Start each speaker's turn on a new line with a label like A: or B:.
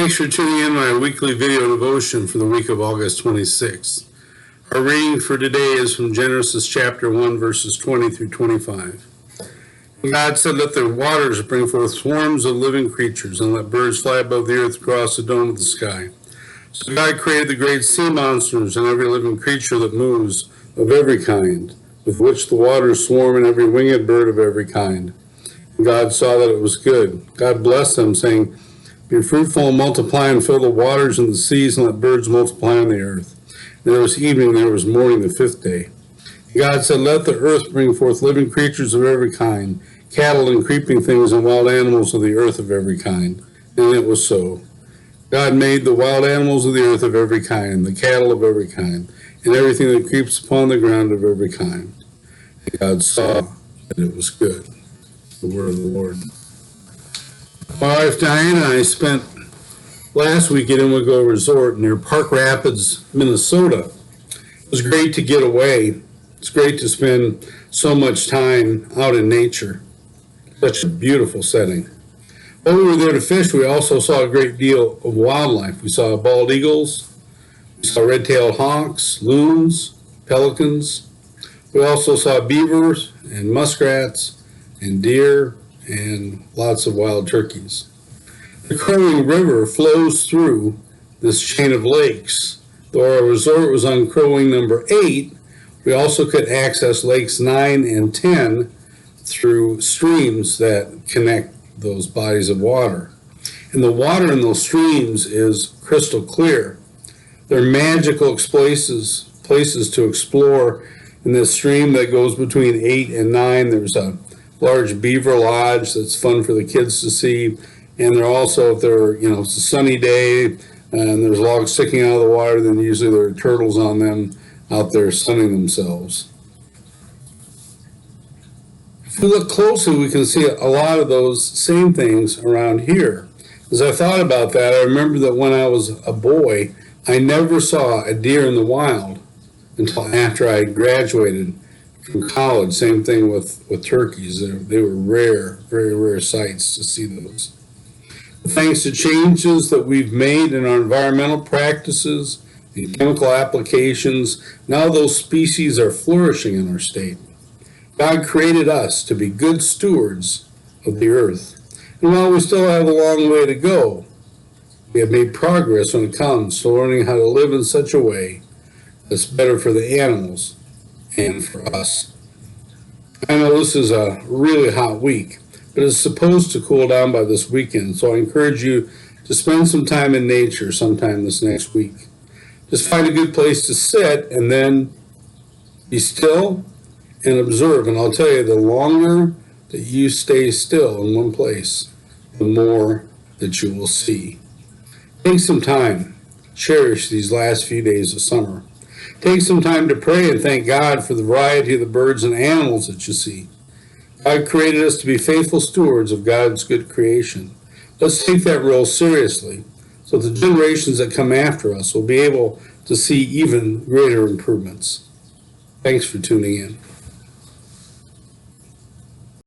A: Thanks for tuning in my weekly video devotion for the week of August 26th. Our reading for today is from Genesis chapter 1, verses 20 through 25. God said, "Let the waters bring forth swarms of living creatures, and let birds fly above the earth across the dome of the sky." So God created the great sea monsters and every living creature that moves of every kind, with which the waters swarm, and every winged bird of every kind. And God saw that it was good. God blessed them, saying, "Be fruitful and multiply, and fill the waters and the seas, and let birds multiply on the earth." And there was evening, there was morning, the fifth day. And God said, "Let the earth bring forth living creatures of every kind, cattle and creeping things, and wild animals of the earth of every kind." And it was so. God made the wild animals of the earth of every kind, the cattle of every kind, and everything that creeps upon the ground of every kind. And God saw that it was good. The word of the Lord. My wife Diana and I spent last week at Indigo Resort near Park Rapids, Minnesota. It was great to get away. It's great to spend so much time out in nature. Such a beautiful setting. While we were there to fish, we also saw a great deal of wildlife. We saw bald eagles, we saw red-tailed hawks, loons, pelicans. We also saw beavers and muskrats and deer and lots of wild turkeys. The Crow Wing River flows through this chain of lakes. Though our resort was on Crow Wing number 8, we also could access lakes 9 and 10 through streams that connect those bodies of water. And the water in those streams is crystal clear. They're magical places to explore. In this stream that goes between 8 and 9, there's a large beaver lodge that's fun for the kids to see. And they're also, if it's a sunny day and there's logs sticking out of the water, then usually there are turtles on them out there sunning themselves. If we look closely, we can see a lot of those same things around here. As I thought about that, I remember that when I was a boy, I never saw a deer in the wild until after I graduated from college. Same thing with turkeys. They were rare, very rare sights to see those. Thanks to changes that we've made in our environmental practices and chemical applications, now those species are flourishing in our state. God created us to be good stewards of the earth. And while we still have a long way to go, we have made progress when it comes to learning how to live in such a way that's better for the animals and for us. I know this is a really hot week, but it's supposed to cool down by this weekend, so I encourage you to spend some time in nature sometime this next week. Just find a good place to sit and then be still and observe. And I'll tell you, the longer that you stay still in one place, the more that you will see. Take some time. Cherish these last few days of summer. Take some time to pray and thank God for the variety of the birds and animals that you see. God created us to be faithful stewards of God's good creation. Let's take that role seriously so the generations that come after us will be able to see even greater improvements. Thanks for tuning in.